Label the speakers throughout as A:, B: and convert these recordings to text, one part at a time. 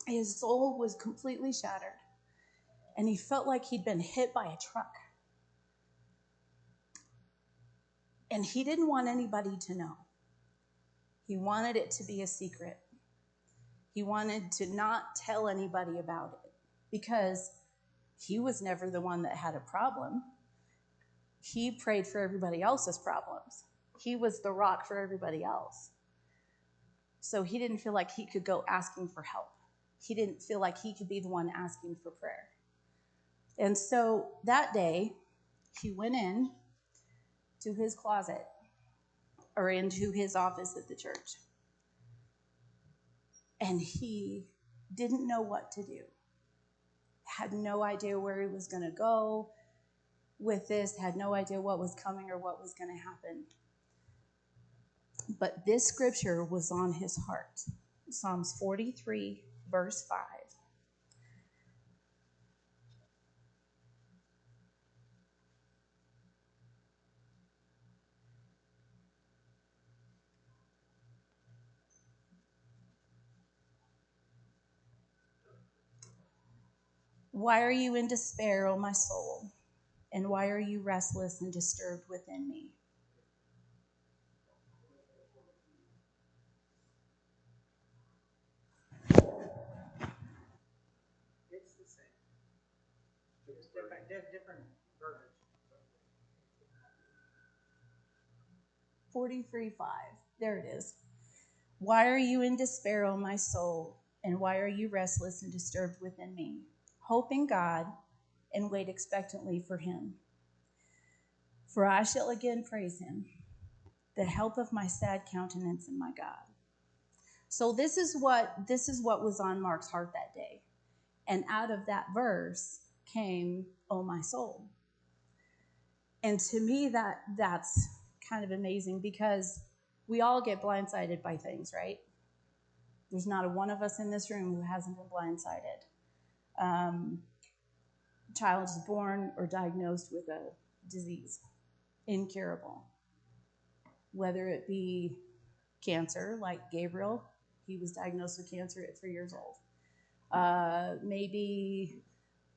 A: His soul was completely shattered, and he felt like he'd been hit by a truck. And he didn't want anybody to know. He wanted it to be a secret. He wanted to not tell anybody about it because he was never the one that had a problem. He prayed for everybody else's problems. He was the rock for everybody else. So he didn't feel like he could go asking for help. He didn't feel like he could be the one asking for prayer. And so that day, he went in to his closet or into his office at the church. And he didn't know what to do. Had no idea where he was going to go with this, had no idea what was coming or what was going to happen. But this scripture was on his heart. Psalms 43, verse 5. Why are you in despair, O my soul? And why are you restless and disturbed within me?
B: It's the same. It's different verbiage.
A: 43:5. There it is. Why are you in despair, O my soul? And why are you restless and disturbed within me? Hope in God and wait expectantly for him. For I shall again praise him, the help of my sad countenance and my God. So this is what was on Mark's heart that day. And out of that verse came, "Oh my soul." And to me that's kind of amazing because we all get blindsided by things, right? There's not a one of us in this room who hasn't been blindsided. Child is born or diagnosed with a disease, incurable. Whether it be cancer, like Gabriel, he was diagnosed with cancer at 3 years old. Maybe,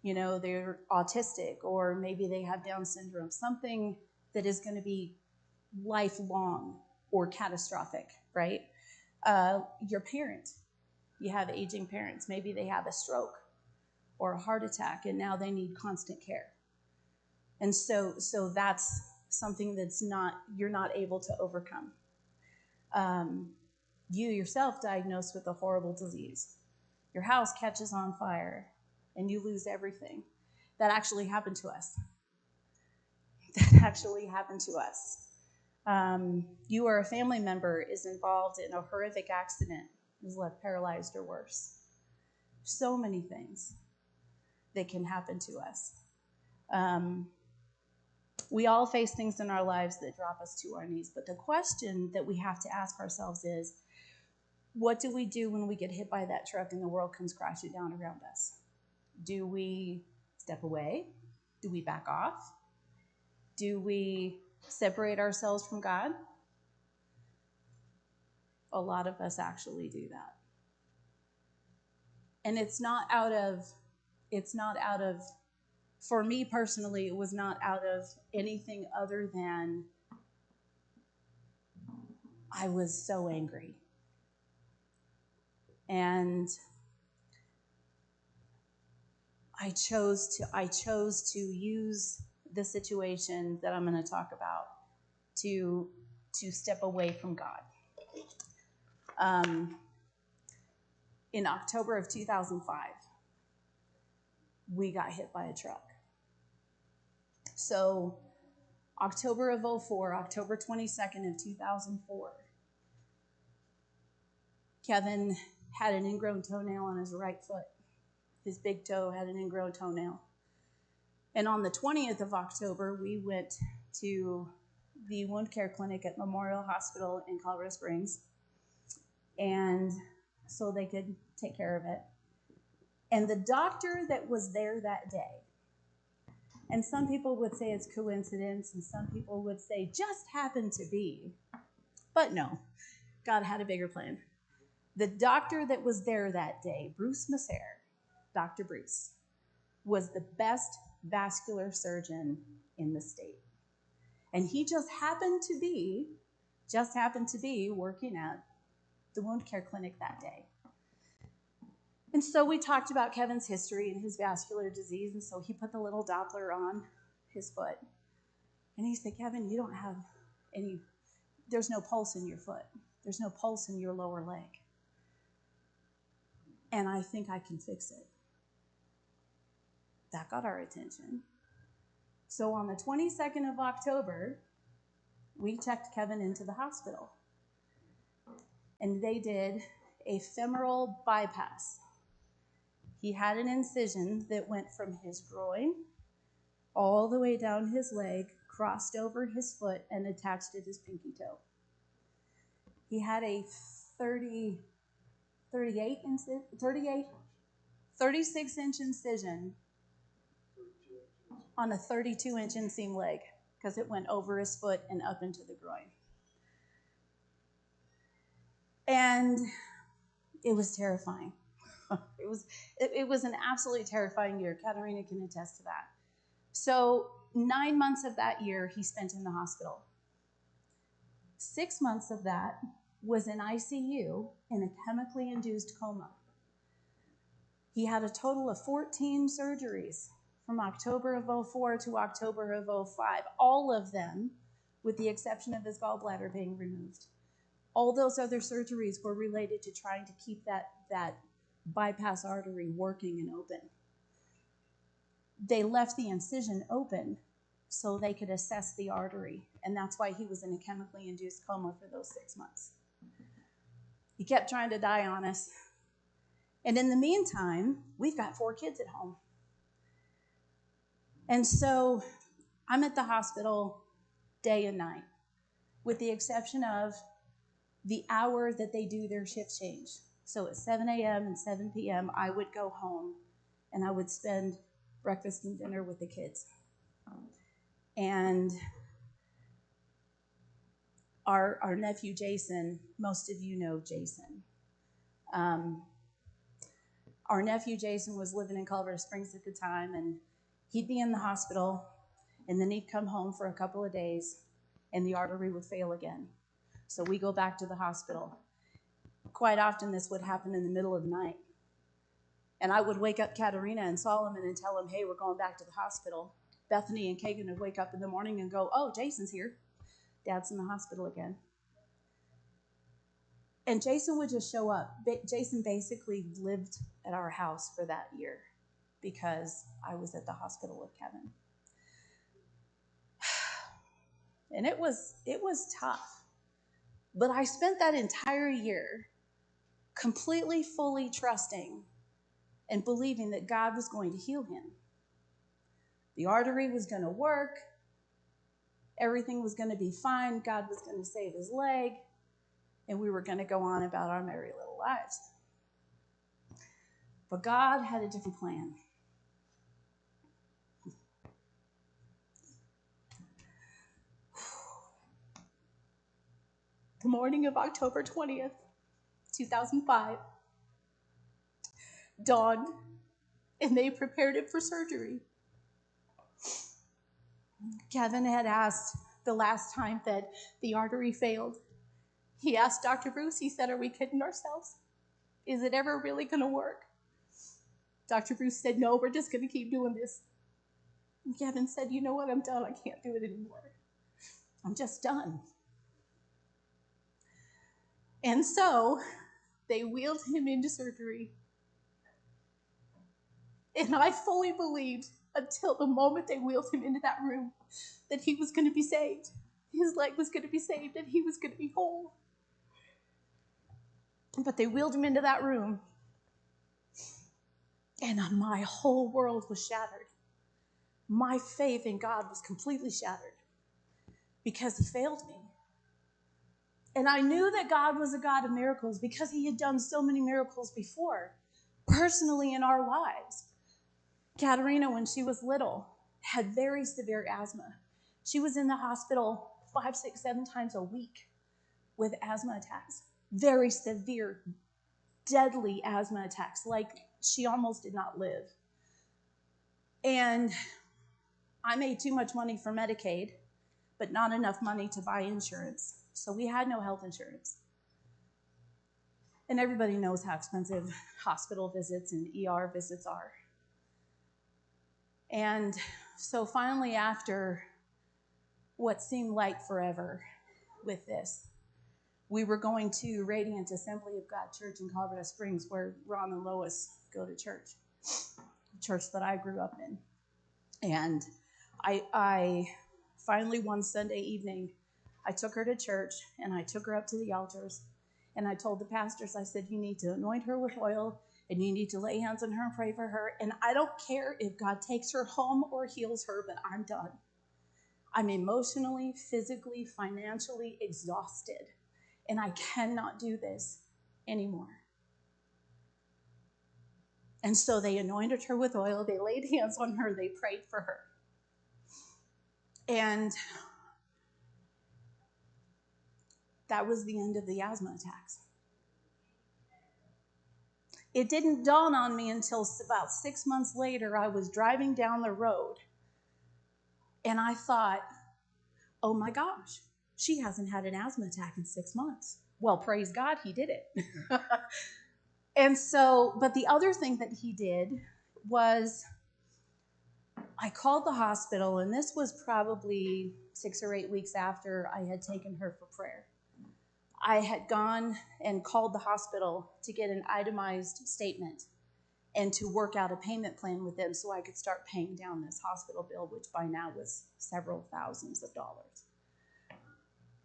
A: they're autistic, or maybe they have Down syndrome, something that is going to be lifelong or catastrophic, right? Your parent, you have aging parents. Maybe they have a stroke or a heart attack, and now they need constant care. And so that's something you're not able to overcome. You yourself diagnosed with a horrible disease. Your house catches on fire and you lose everything. That actually happened to us. You or a family member is involved in a horrific accident, is left paralyzed or worse. So many things that can happen to us. We all face things in our lives that drop us to our knees, but the question that we have to ask ourselves is, what do we do when we get hit by that truck and the world comes crashing down around us? Do we step away? Do we back off? Do we separate ourselves from God? A lot of us actually do that. And it's not out of, for me personally, it was not out of anything other than I was so angry. And I chose to use the situation that I'm going to talk about to step away from God. In October of 2005, we got hit by a truck. So October of 2004, October 22nd of 2004, Kevin had an ingrown toenail on his right foot. His big toe had an ingrown toenail. And on the 20th of October, we went to the wound care clinic at Memorial Hospital in Colorado Springs, and so they could take care of it. And the doctor that was there that day, and some people would say it's coincidence, and some people would say just happened to be, but no, God had a bigger plan. The doctor that was there that day, Bruce Masser, Dr. Bruce, was the best vascular surgeon in the state. And he just happened to be working at the wound care clinic that day. And so we talked about Kevin's history and his vascular disease, and so he put the little Doppler on his foot. And he said, Kevin, you don't have there's no pulse in your foot. There's no pulse in your lower leg. And I think I can fix it. That got our attention. So on the 22nd of October, we checked Kevin into the hospital. And they did a femoral bypass. He had an incision that went from his groin all the way down his leg, crossed over his foot, and attached at his pinky toe. He had a 36-inch incision on a 32-inch inseam leg because it went over his foot and up into the groin. And it was terrifying. It was an absolutely terrifying year. Katerina can attest to that. So 9 months of that year he spent in the hospital. 6 months of that was in ICU in a chemically induced coma. He had a total of 14 surgeries from October of 2004 to October of 2005, all of them with the exception of his gallbladder being removed. All those other surgeries were related to trying to keep that bypass artery working and open. They left the incision open so they could assess the artery, and that's why he was in a chemically induced coma for those 6 months. He kept trying to die on us. And in the meantime, we've got 4 kids at home. And so I'm at the hospital day and night, with the exception of the hour that they do their shift change. So at 7 a.m. and 7 p.m., I would go home and I would spend breakfast and dinner with the kids. And our nephew Jason, most of you know Jason. Our nephew Jason was living in Colorado Springs at the time, and he'd be in the hospital, and then he'd come home for a couple of days, and the artery would fail again. So we go back to the hospital. Quite often this would happen in the middle of the night. And I would wake up Katerina and Solomon and tell them, hey, we're going back to the hospital. Bethany and Kagan would wake up in the morning and go, oh, Jason's here. Dad's in the hospital again. And Jason would just show up. Jason basically lived at our house for that year because I was at the hospital with Kevin. And it was tough. But I spent that entire year completely, fully trusting and believing that God was going to heal him. The artery was going to work. Everything was going to be fine. God was going to save his leg. And we were going to go on about our merry little lives. But God had a different plan. The morning of October 20th, 2005, dawned, and they prepared him for surgery. Kevin had asked the last time that the artery failed. He asked Dr. Bruce, he said, are we kidding ourselves? Is it ever really going to work? Dr. Bruce said, no, we're just going to keep doing this. And Kevin said, you know what, I'm done. I can't do it anymore. I'm just done. And so they wheeled him into surgery. And I fully believed until the moment they wheeled him into that room that he was going to be saved. His leg was going to be saved and he was going to be whole. But they wheeled him into that room, and my whole world was shattered. My faith in God was completely shattered because he failed me. And I knew that God was a God of miracles because he had done so many miracles before, personally in our lives. Katerina, when she was little, had very severe asthma. She was in the hospital 5, 6, 7 times a week with asthma attacks. Very severe deadly asthma attacks. Like, she almost did not live. And I made too much money for Medicaid, but not enough money to buy insurance. So we had no health insurance. And everybody knows how expensive hospital visits and ER visits are. And so finally, after what seemed like forever with this, we were going to Radiant Assembly of God Church in Colorado Springs, where Ron and Lois go to church, the church that I grew up in. And I finally, one Sunday evening, I took her to church, and I took her up to the altars, and I told the pastors, I said, you need to anoint her with oil, and you need to lay hands on her and pray for her. And I don't care if God takes her home or heals her, but I'm done. I'm emotionally, physically, financially exhausted, and I cannot do this anymore. And so they anointed her with oil. They laid hands on her. They prayed for her. And that was the end of the asthma attacks. It didn't dawn on me until about 6 months later. I was driving down the road, and I thought, oh my gosh, she hasn't had an asthma attack in 6 months. Well, praise God, he did it. And so, but the other thing that he did was, I called the hospital, and this was probably 6 or 8 weeks after I had taken her for prayer. I had gone and called the hospital to get an itemized statement and to work out a payment plan with them so I could start paying down this hospital bill, which by now was several thousands of dollars.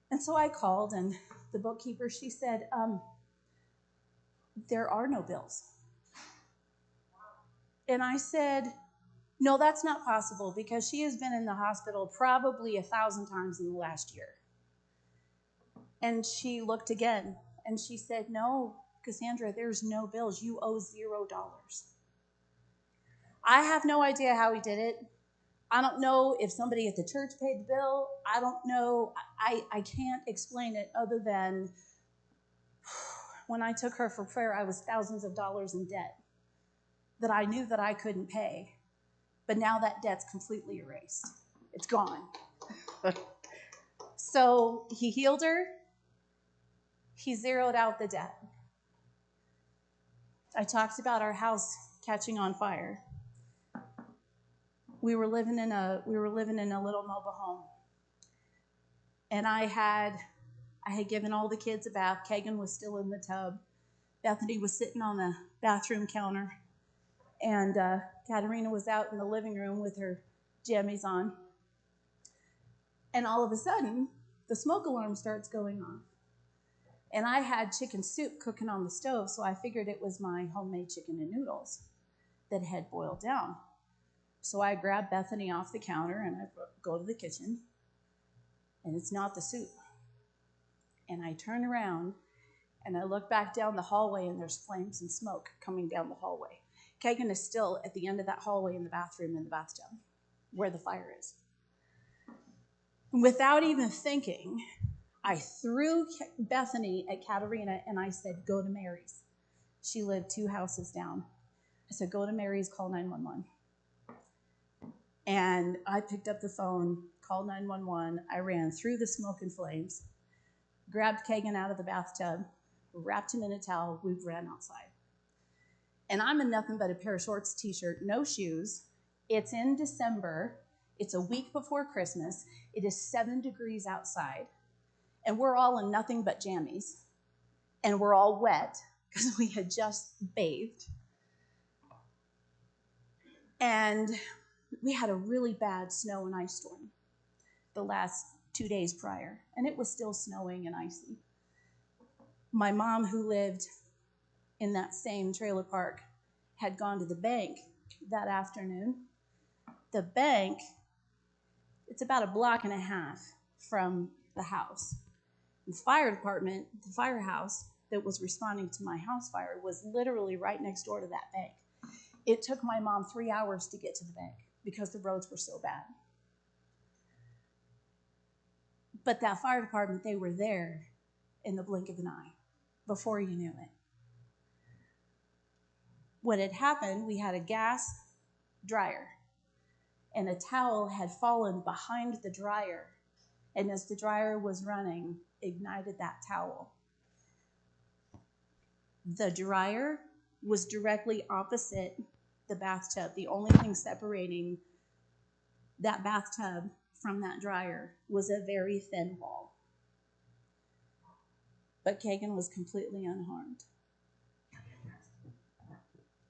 A: And so I called, and the bookkeeper, she said, there are no bills. And I said, no, that's not possible, because she has been in the hospital probably 1,000 times in the last year. And she looked again, and she said, no, Cassandra, there's no bills. You owe $0. I have no idea how he did it. I don't know if somebody at the church paid the bill. I don't know. I can't explain it other than when I took her for prayer, I was thousands of dollars in debt that I knew that I couldn't pay. But now that debt's completely erased. It's gone. So he healed her. He zeroed out the debt. I talked about our house catching on fire. We were living in a little mobile home. And I had given all the kids a bath. Kagan was still in the tub. Bethany was sitting on the bathroom counter. And Katerina was out in the living room with her jammies on. And all of a sudden, the smoke alarm starts going off. And I had chicken soup cooking on the stove, so I figured it was my homemade chicken and noodles that had boiled down. So I grabbed Bethany off the counter, and I go to the kitchen, and it's not the soup. And I turn around, and I look back down the hallway, and there's flames and smoke coming down the hallway. Kagan is still at the end of that hallway in the bathroom in the bathtub where the fire is. Without even thinking, I threw Bethany at Katerina, and I said, go to Mary's. She lived 2 houses down. I said, go to Mary's, call 911. And I picked up the phone, called 911. I ran through the smoke and flames, grabbed Kagan out of the bathtub, wrapped him in a towel. We ran outside. And I'm in nothing but a pair of shorts, t-shirt, no shoes. It's in December. It's a week before Christmas. It is 7 degrees outside. And we're all in nothing but jammies. And we're all wet because we had just bathed. And we had a really bad snow and ice storm the last 2 days prior. And it was still snowing and icy. My mom, who lived in that same trailer park, had gone to the bank that afternoon. The bank, it's about a block and a half from the house. The fire department, the firehouse that was responding to my house fire was literally right next door to that bank. It took my mom 3 hours to get to the bank because the roads were so bad. But that fire department, they were there in the blink of an eye before you knew it. What had happened, we had a gas dryer, and a towel had fallen behind the dryer, and as the dryer was running, ignited that towel. The dryer was directly opposite the bathtub. The only thing separating that bathtub from that dryer was a very thin wall. But Kagan was completely unharmed.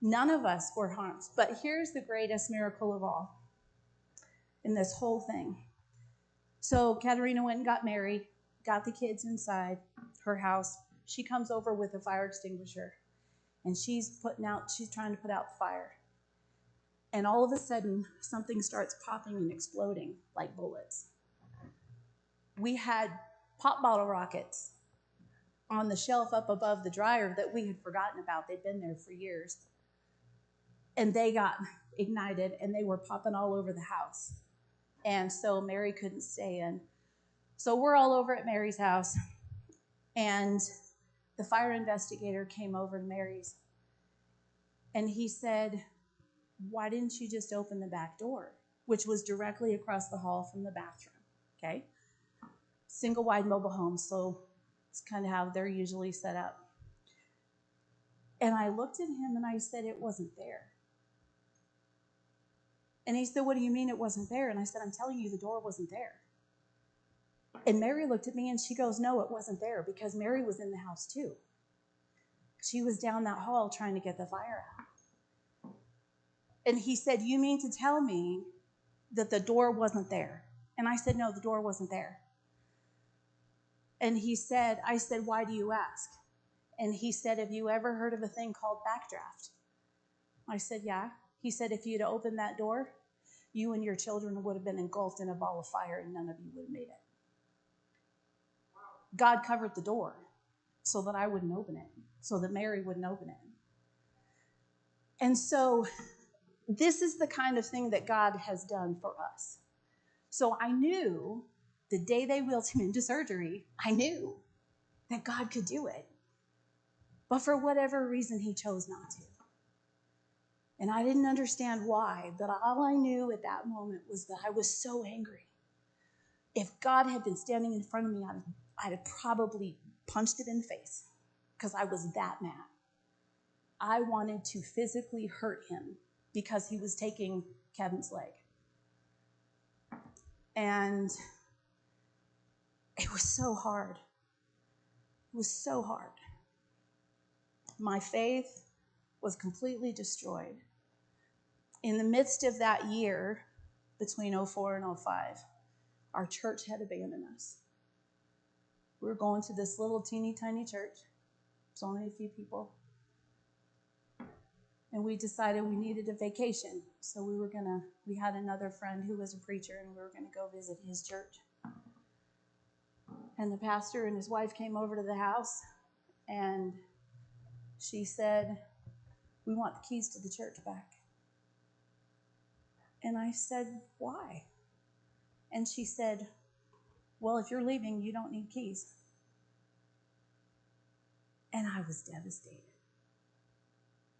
A: None of us were harmed. But here's the greatest miracle of all in this whole thing. So Katerina went and got married, got the kids inside her house. She comes over with a fire extinguisher, and she's trying to put out the fire. And all of a sudden, something starts popping and exploding like bullets. We had pop bottle rockets on the shelf up above the dryer that we had forgotten about. They'd been there for years. And they got ignited, and they were popping all over the house. And so Mary couldn't stay in. So we're all over at Mary's house, and the fire investigator came over to Mary's, and he said, why didn't you just open the back door, which was directly across the hall from the bathroom, okay? Single wide mobile home, so it's kind of how they're usually set up. And I looked at him and I said, it wasn't there. And he said, what do you mean it wasn't there? And I said, I'm telling you, the door wasn't there. And Mary looked at me and she goes, no, it wasn't there, because Mary was in the house too. She was down that hall trying to get the fire out. And he said, you mean to tell me that the door wasn't there? And I said, no, the door wasn't there. And I said, why do you ask? And he said, have you ever heard of a thing called backdraft? I said, yeah. He said, if you'd opened that door, you and your children would have been engulfed in a ball of fire and none of you would have made it. God covered the door so that I wouldn't open it, so that Mary wouldn't open it. And so this is the kind of thing that God has done for us. So I knew the day they wheeled him into surgery, I knew that God could do it. But for whatever reason, he chose not to. And I didn't understand why, but all I knew at that moment was that I was so angry. If God had been standing in front of me, I'd have probably punched it in the face because I was that mad. I wanted to physically hurt him because he was taking Kevin's leg. And it was so hard. It was so hard. My faith was completely destroyed. In the midst of that year, between 04 and 05, our church had abandoned us. We were going to this little teeny tiny church. There's only a few people. And we decided we needed a vacation. So we had another friend who was a preacher, and we were going to go visit his church. And the pastor and his wife came over to the house, and she said, we want the keys to the church back. And I said, why? And she said, well, if you're leaving, you don't need keys. And I was devastated.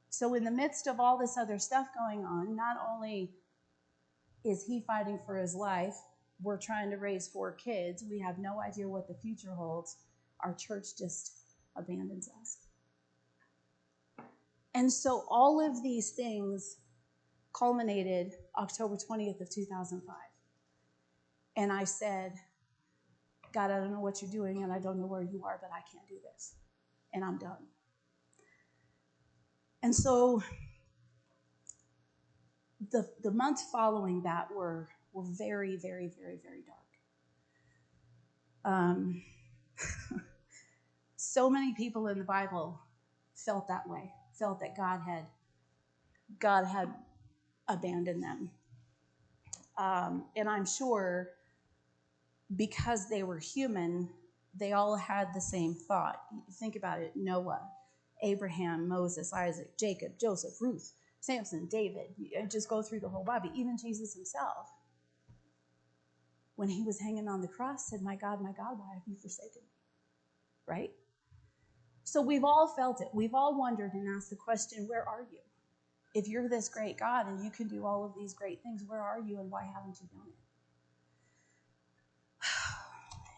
A: So in the midst of all this other stuff going on, not only is he fighting for his life, we're trying to raise 4 kids, we have no idea what the future holds, our church just abandons us. And so all of these things culminated October 20th of 2005. And I said, God, I don't know what you're doing, and I don't know where you are, but I can't do this. And I'm done. And so the months following that were very, very, very, very dark. So many people in the Bible felt that way, felt that God had abandoned them. And I'm sure because they were human, they all had the same thought. Think about it: Noah, Abraham, Moses, Isaac, Jacob, Joseph, Ruth, Samson, David. Just go through the whole Bible. Even Jesus himself, when he was hanging on the cross, said, my God, why have you forsaken me? Right? So we've all felt it. We've all wondered and asked the question, where are you? If you're this great God and you can do all of these great things, where are you and why haven't you done it?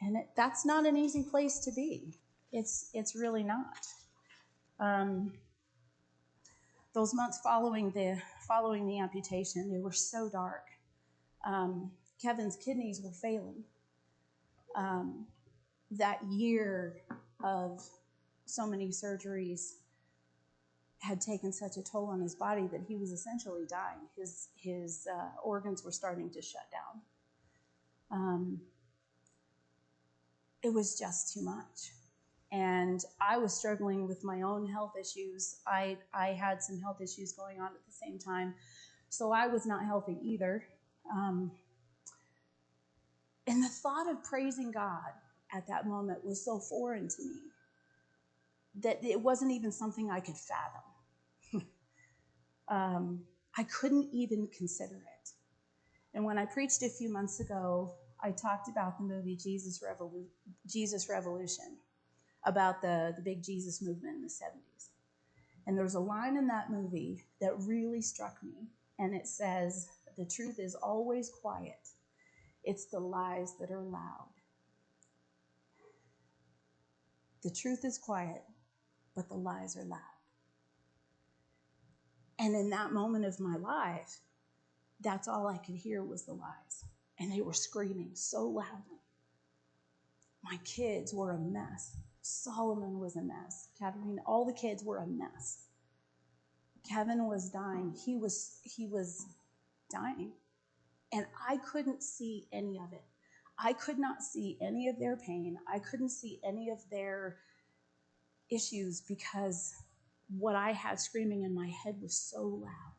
A: And that's not an easy place to be. It's really not. Those months following the amputation, they were so dark. Kevin's kidneys were failing. That year of so many surgeries had taken such a toll on his body that he was essentially dying. His organs were starting to shut down. It was just too much. And I was struggling with my own health issues. I had some health issues going on at the same time. So I was not healthy either. And the thought of praising God at that moment was so foreign to me that it wasn't even something I could fathom. I couldn't even consider it. And when I preached a few months ago, I talked about the movie Jesus Revolution, about the big Jesus movement in the 70s. And there's a line in that movie that really struck me, and it says, "The truth is always quiet. It's the lies that are loud." The truth is quiet, but the lies are loud. And in that moment of my life, that's all I could hear was the lies. And they were screaming so loudly. My kids were a mess. Solomon was a mess. Katerina, all the kids were a mess. Kevin was dying. He was dying. And I couldn't see any of it. I could not see any of their pain. I couldn't see any of their issues because what I had screaming in my head was so loud.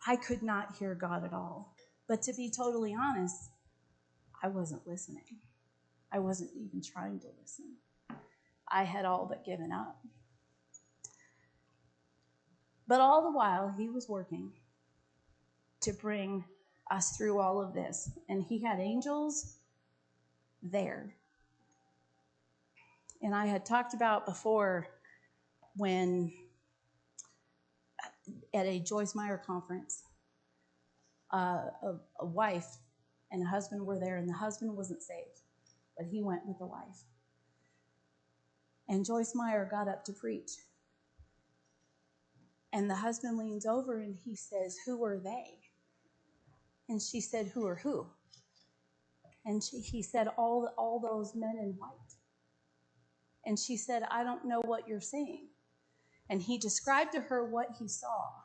A: I could not hear God at all. But to be totally honest, I wasn't listening. I wasn't even trying to listen. I had all but given up. But all the while, he was working to bring us through all of this. And he had angels there. And I had talked about before when at a Joyce Meyer conference, a wife and a husband were there, and the husband wasn't saved, but he went with the wife. And Joyce Meyer got up to preach. And the husband leans over and he says, "Who are they?" And she said, "Who are who?" And he said, all those men in white. And she said, "I don't know what you're seeing." And he described to her what he saw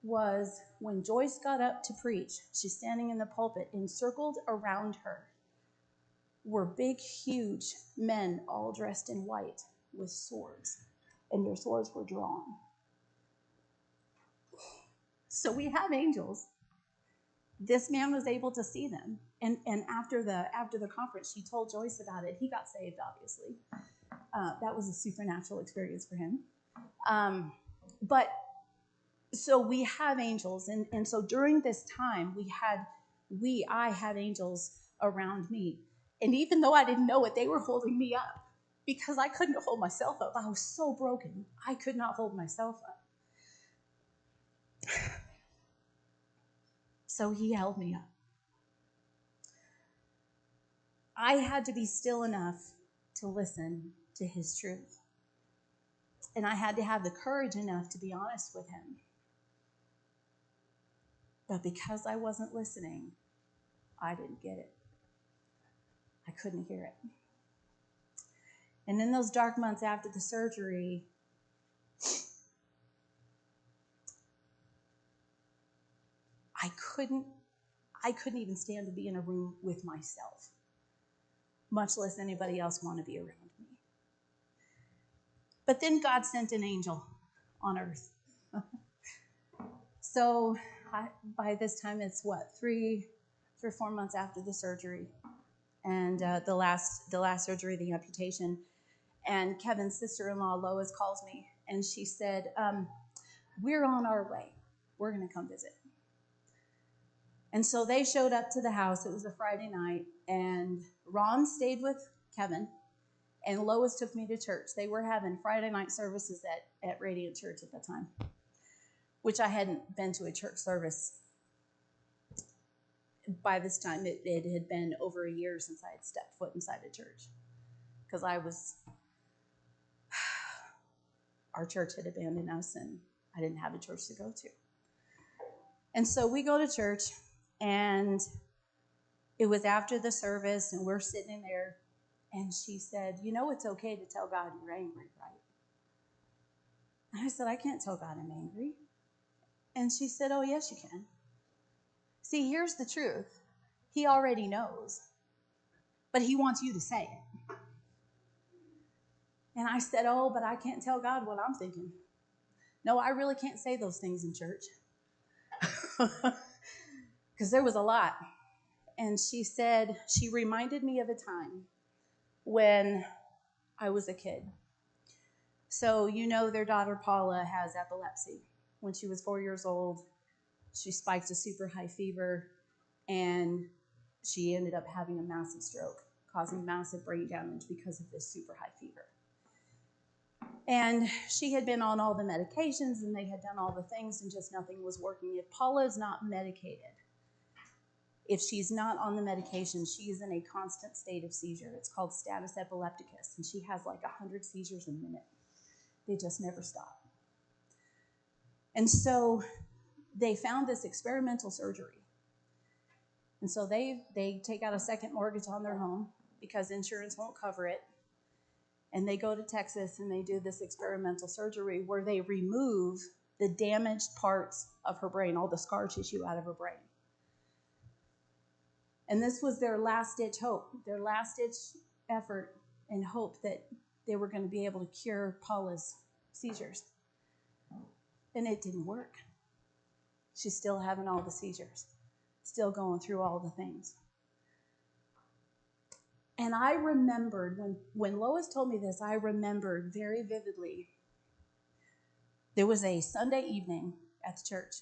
A: was when Joyce got up to preach, she's standing in the pulpit, encircled around her were big, huge men all dressed in white with swords, and their swords were drawn. So we have angels. This man was able to see them. And after the conference, she told Joyce about it. He got saved, obviously. That was a supernatural experience for him. But so we have angels. And so during this time, I had angels around me. And even though I didn't know it, they were holding me up because I couldn't hold myself up. I was so broken. I could not hold myself up. So he held me up. I had to be still enough to listen to his truth. And I had to have the courage enough to be honest with him. But because I wasn't listening, I didn't get it. I couldn't hear it. And in those dark months after the surgery, I couldn't even stand to be in a room with myself, much less anybody else want to be around me. But then God sent an angel on earth. So by this time, it's 3 or 4 months after the surgery, and the last surgery, the amputation. And Kevin's sister-in-law, Lois, calls me, and she said, "We're on our way. We're going to come visit." And so they showed up to the house. It was a Friday night, and Ron stayed with Kevin, And Lois took me to church. They were having Friday night services at Radiant Church at the time, which I hadn't been to a church service. By this time, it had been over a year since I had stepped foot inside a church, because our church had abandoned us, and I didn't have a church to go to. And so we go to church, and it was after the service, and we're sitting there, and she said, "You know it's okay to tell God you're angry, right?" And I said, "I can't tell God I'm angry." And she said, "Oh, yes, you can. See, here's the truth. He already knows, but he wants you to say it." And I said, "Oh, but I can't tell God what I'm thinking. No, I really can't say those things in church." Because there was a lot. And she said, she reminded me of a time when I was a kid. So, their daughter Paula has epilepsy. When she was 4 years old, she spiked a super high fever, and she ended up having a massive stroke, causing massive brain damage because of this super high fever. And she had been on all the medications, and they had done all the things, and just nothing was working. If Paula is not medicated, if she's not on the medication, she is in a constant state of seizure. It's called status epilepticus, and she has like 100 seizures a minute. They just never stop. And so they found this experimental surgery. And so they take out a second mortgage on their home because insurance won't cover it. And they go to Texas, and they do this experimental surgery where they remove the damaged parts of her brain, all the scar tissue out of her brain. And this was their last-ditch hope, their last-ditch effort and hope that they were going to be able to cure Paula's seizures. And it didn't work. She's still having all the seizures, still going through all the things. And I remembered, when Lois told me this, I remembered very vividly. There was a Sunday evening at the church,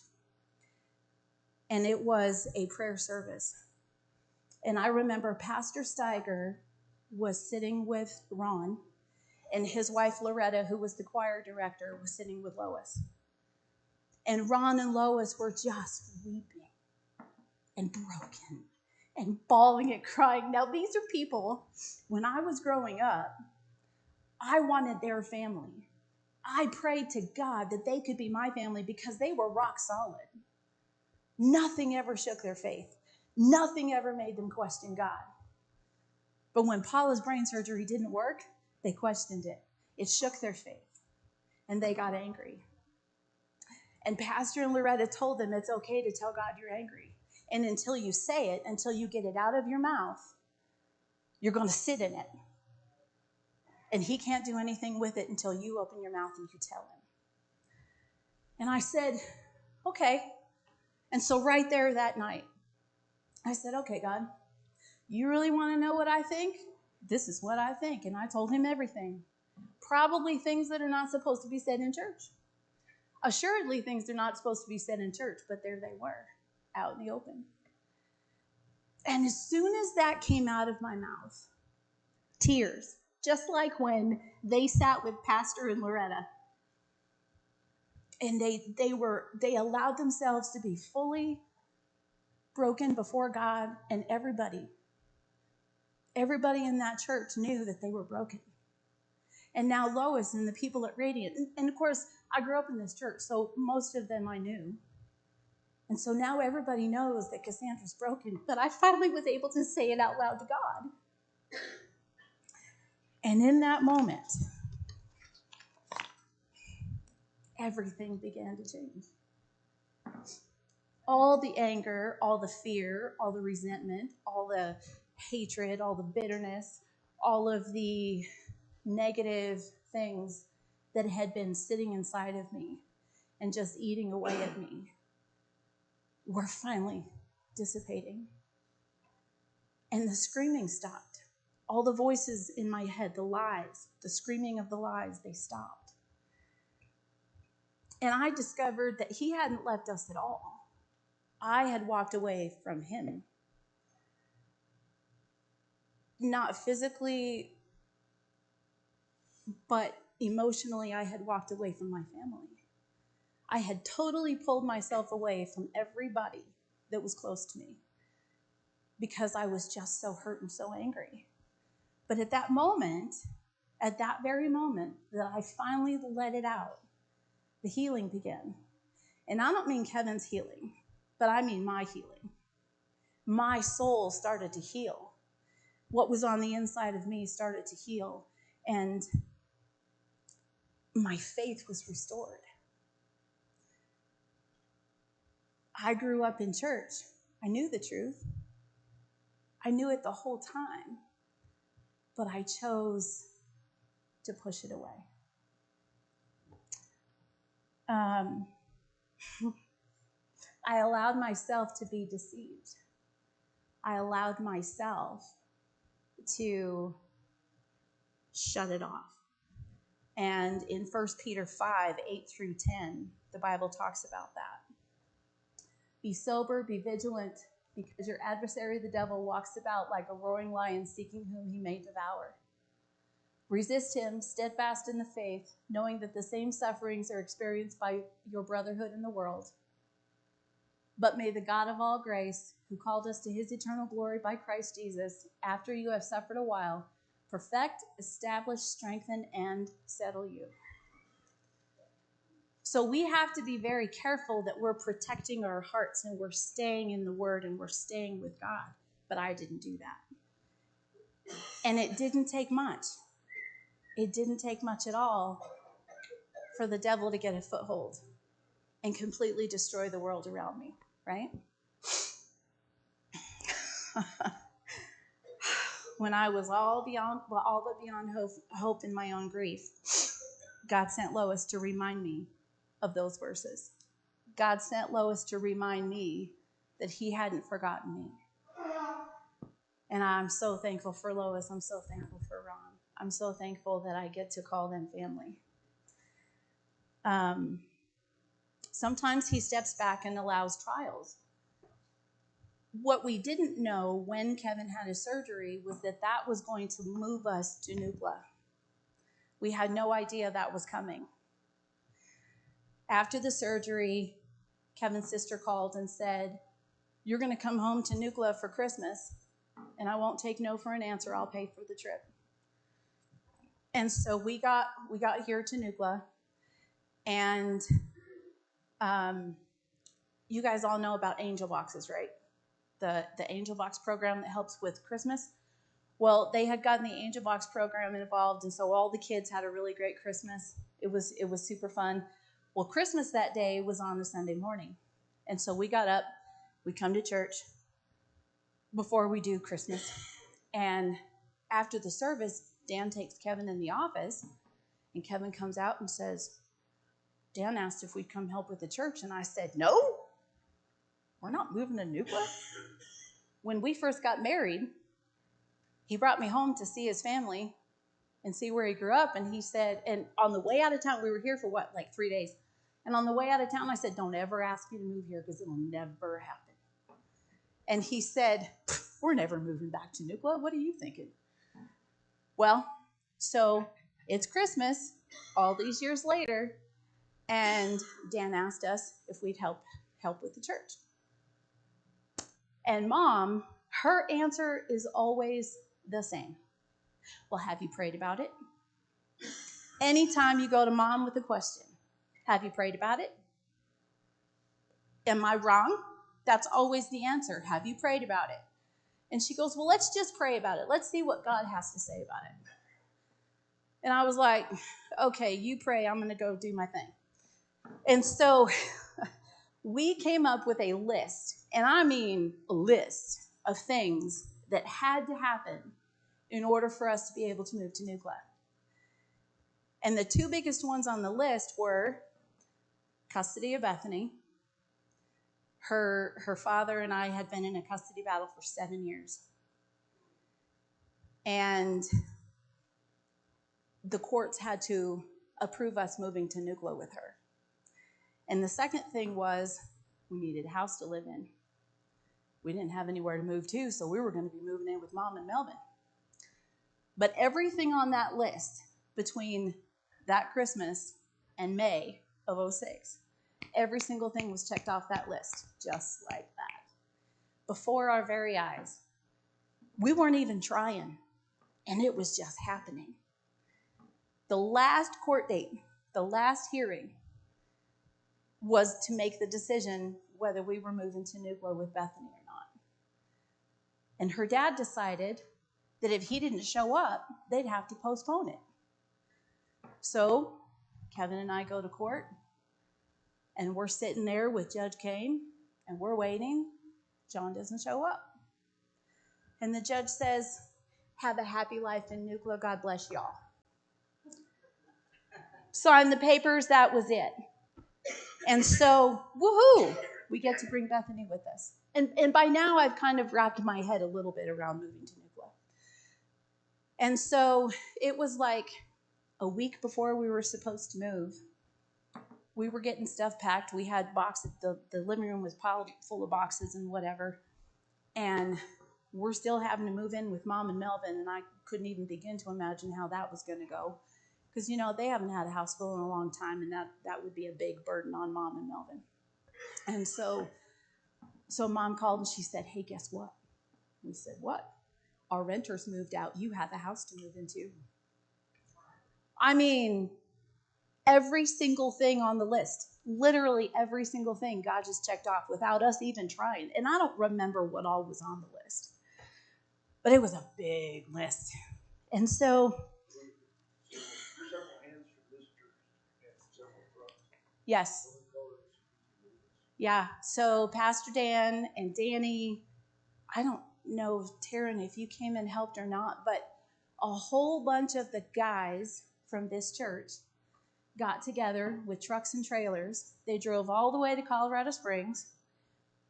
A: and it was a prayer service. And I remember Pastor Steiger was sitting with Ron, and his wife Loretta, who was the choir director, was sitting with Lois. And Ron and Lois were just weeping and broken and bawling and crying. Now, these are people, when I was growing up, I wanted their family. I prayed to God that they could be my family because they were rock solid. Nothing ever shook their faith. Nothing ever made them question God. But when Paula's brain surgery didn't work, they questioned it. It shook their faith, and they got angry. And Pastor and Loretta told them it's okay to tell God you're angry. And until you say it, until you get it out of your mouth, you're going to sit in it. And he can't do anything with it until you open your mouth and you tell him. And I said, okay. And so right there that night, I said, okay, God, you really want to know what I think? This is what I think. And I told him everything. Probably things that are not supposed to be said in church. Assuredly, things are not supposed to be said in church, but there they were, out in the open. And as soon as that came out of my mouth, tears, just like when they sat with Pastor and Loretta, and they allowed themselves to be fully broken before God, and everybody in that church knew that they were broken. And now Lois and the people at Radiant, and of course, I grew up in this church, so most of them I knew. And so now everybody knows that Cassandra's broken, but I finally was able to say it out loud to God. And in that moment, everything began to change. All the anger, all the fear, all the resentment, all the hatred, all the bitterness, all of the negative things that had been sitting inside of me and just eating away at me were finally dissipating. And the screaming stopped. All the voices in my head, the lies, the screaming of the lies, they stopped. And I discovered that he hadn't left us at all. I had walked away from him. Not physically But emotionally, I had walked away from my family. I had totally pulled myself away from everybody that was close to me because I was just so hurt and so angry. But at that moment, at that very moment that I finally let it out, the healing began. And I don't mean Kevin's healing, but I mean my healing. My soul started to heal. What was on the inside of me started to heal, and my faith was restored. I grew up in church. I knew the truth. I knew it the whole time, but I chose to push it away. I allowed myself to be deceived. I allowed myself to shut it off. And in 1 Peter 5, 8 through 10, the Bible talks about that. Be sober, be vigilant, because your adversary, the devil, walks about like a roaring lion seeking whom he may devour. Resist him, steadfast in the faith, knowing that the same sufferings are experienced by your brotherhood in the world. But may the God of all grace, who called us to his eternal glory by Christ Jesus, after you have suffered a while, perfect, establish, strengthen, and settle you. So we have to be very careful that we're protecting our hearts and we're staying in the Word and we're staying with God. But I didn't do that. And it didn't take much. It didn't take much at all for the devil to get a foothold and completely destroy the world around me, right? When I was all but beyond hope in my own grief, God sent Lois to remind me of those verses. God sent Lois to remind me that he hadn't forgotten me. And I'm so thankful for Lois. I'm so thankful for Ron. I'm so thankful that I get to call them family. Sometimes he steps back and allows trials. What we didn't know when Kevin had his surgery was that that was going to move us to Nukla. We had no idea that was coming. After the surgery, Kevin's sister called and said, "You're going to come home to Nukla for Christmas, and I won't take no for an answer. I'll pay for the trip." And so we got here to Nukla, and you guys all know about angel boxes, right? The angel box program that helps with Christmas. Well, they had gotten the angel box program involved, and so all the kids had a really great Christmas. It was super fun. Well, Christmas that day was on a Sunday morning, and so we got up, we come to church before we do Christmas, and after the service, Dan takes Kevin in the office, and Kevin comes out and says, "Dan asked if we'd come help with the church," and I said, "No, we're not moving to Nukla." When we first got married, he brought me home to see his family and see where he grew up. And he said, and on the way out of town, we were here for like 3 days. And on the way out of town, I said, "Don't ever ask me to move here because it'll never happen." And he said, "We're never moving back to Nukla. What are you thinking?" Well, so it's Christmas all these years later, and Dan asked us if we'd help with the church. And Mom, her answer is always the same. "Well, have you prayed about it?" Anytime you go to Mom with a question, "Have you prayed about it?" Am I wrong? That's always the answer. "Have you prayed about it?" And she goes, "Well, let's just pray about it. Let's see what God has to say about it." And I was like, "Okay, you pray. I'm going to go do my thing." And so we came up with a list, and I mean a list of things that had to happen in order for us to be able to move to Nukla. And the two biggest ones on the list were custody of Bethany. Her father and I had been in a custody battle for 7 years. And the courts had to approve us moving to Nukla with her. And the second thing was we needed a house to live in. We didn't have anywhere to move to, so we were going to be moving in with Mom and Melvin. But everything on that list between that Christmas and May of '06. Every single thing was checked off that list, just like that, before our very eyes. We weren't even trying, and it was just happening. The last court date, the last hearing, was to make the decision whether we were moving to Nuclear with Bethany or not. And her dad decided that if he didn't show up, they'd have to postpone it. So Kevin and I go to court, and we're sitting there with Judge Kane, and we're waiting. John doesn't show up. And the judge says, "Have a happy life in Nuclear. God bless y'all." Sign the papers, that was it. And so, woohoo, we get to bring Bethany with us. And by now, I've kind of wrapped my head a little bit around moving to Nuclear. And so it was like a week before we were supposed to move. We were getting stuff packed. We had boxes. The living room was piled full of boxes and whatever. And we're still having to move in with Mom and Melvin, and I couldn't even begin to imagine how that was going to go. Because, they haven't had a house full in a long time, and that would be a big burden on Mom and Melvin. And so Mom called, and she said, "Hey, guess what?" We said, "What?" "Our renters moved out. You have a house to move into." I mean, every single thing on the list, literally every single thing, God just checked off without us even trying. And I don't remember what all was on the list, but it was a big list. And so, yes. Yeah, so Pastor Dan and Danny, I don't know, Taryn, if you came and helped or not, but a whole bunch of the guys from this church got together with trucks and trailers. They drove all the way to Colorado Springs,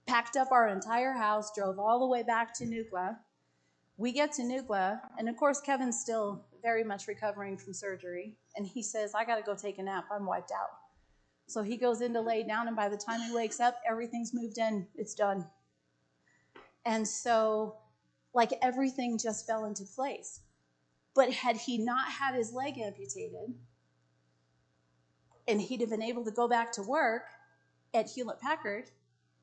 A: packed up our entire house, drove all the way back to Nuclear. We get to Nuclear, and of course, Kevin's still very much recovering from surgery, and he says, "I got to go take a nap. I'm wiped out." So he goes in to lay down, and by the time he wakes up, everything's moved in. It's done. And so, everything just fell into place. But had he not had his leg amputated, and he'd have been able to go back to work at Hewlett Packard,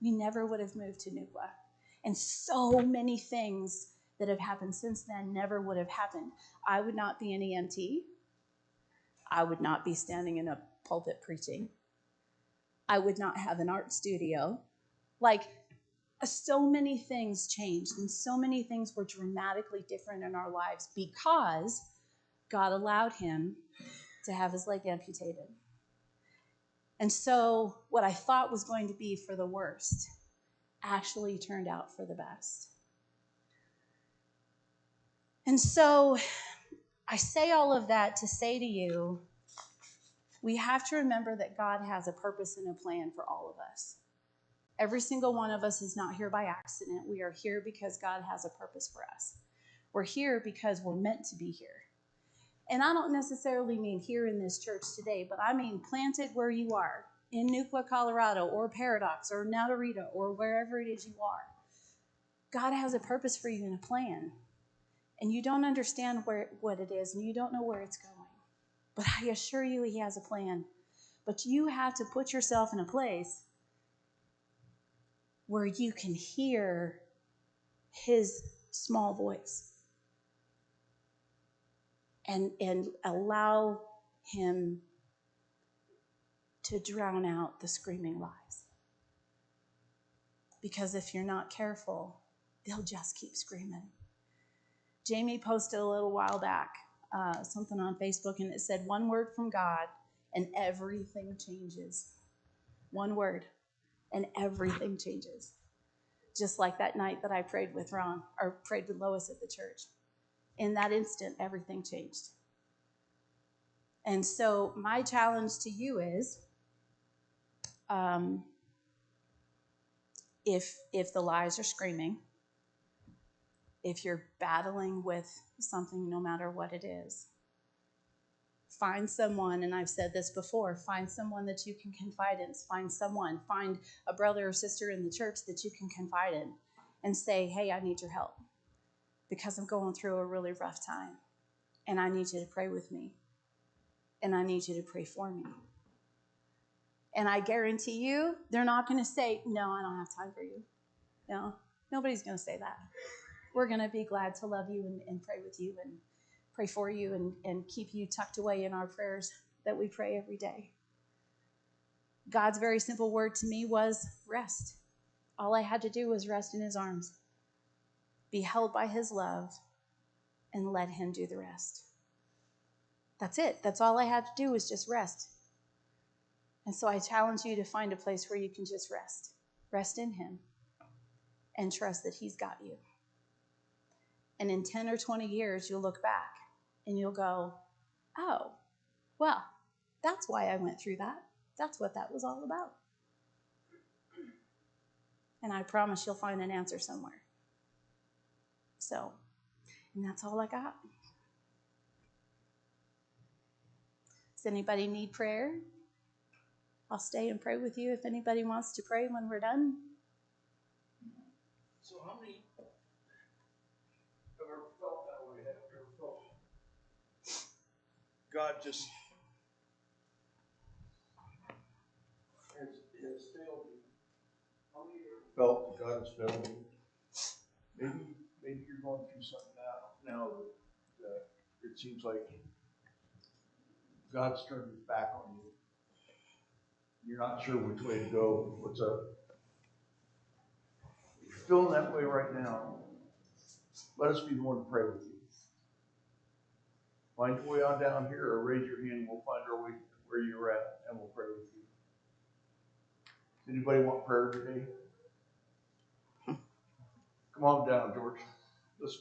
A: we never would have moved to Nuclear. And so many things that have happened since then never would have happened. I would not be an EMT. I would not be standing in a pulpit preaching. I would not have an art studio. So many things changed, and so many things were dramatically different in our lives because God allowed him to have his leg amputated. And so what I thought was going to be for the worst actually turned out for the best. And so I say all of that to say to you, we have to remember that God has a purpose and a plan for all of us. Every single one of us is not here by accident. We are here because God has a purpose for us. We're here because we're meant to be here. And I don't necessarily mean here in this church today, but I mean planted where you are, in Nuclear, Colorado, or Paradox, or Natarita, or wherever it is you are. God has a purpose for you and a plan. And you don't understand what it is, and you don't know where it's going. But I assure you he has a plan. But you have to put yourself in a place where you can hear his small voice and allow him to drown out the screaming lies. Because if you're not careful, they'll just keep screaming. Jamie posted a little while back something on Facebook, and it said, "One word from God and everything changes." One word and everything changes. Just like that night that I prayed with Ron, or prayed with Lois at the church. In that instant, everything changed. And so my challenge to you is, if the lies are screaming, if you're battling with something, no matter what it is, find someone, and I've said this before, find someone that you can confide in. Find a brother or sister in the church that you can confide in and say, "Hey, I need your help because I'm going through a really rough time, and I need you to pray with me." and I need you to pray for me. And I guarantee you, they're not going to say, no, I don't have time for you. No, nobody's going to say that. We're going to be glad to love you and pray with you and pray for you and keep you tucked away in our prayers that we pray every day. God's very simple word to me was rest. All I had to do was rest in his arms, be held by his love, and let him do the rest. That's it. That's all I had to do was just rest. And so I challenge you to find a place where you can just rest. Rest in him and trust that he's got you. And in 10 or 20 years, you'll look back and you'll go, oh, well, that's why I went through that. That's what that was all about. And I promise you'll find an answer somewhere. So, and that's all I got. Does anybody need prayer? I'll stay and pray with you if anybody wants to pray when we're done.
C: So how many have ever felt that way? Have you ever felt God just has failed you? How many have ever felt that God has failed you? Maybe you're going through something now that it seems like God's turned his back on you. You're not sure which way to go, what's up. If you're feeling that way right now, let us be the one to pray with you. Find your way on down here or raise your hand and we'll find our way where you're at and we'll pray with you. Does anybody want prayer today? Come on down, George. Let's